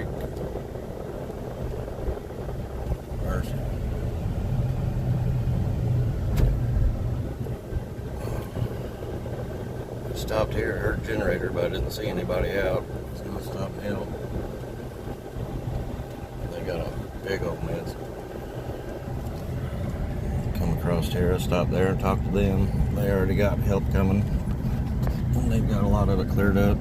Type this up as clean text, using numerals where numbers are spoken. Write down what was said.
creek. Mercy. Stopped here, heard a generator, but I didn't see anybody out. So I stopped and helped. They got a big old mess. Come across here, I stopped there and talked to them. They already got help coming. And they've got a lot of it cleared up.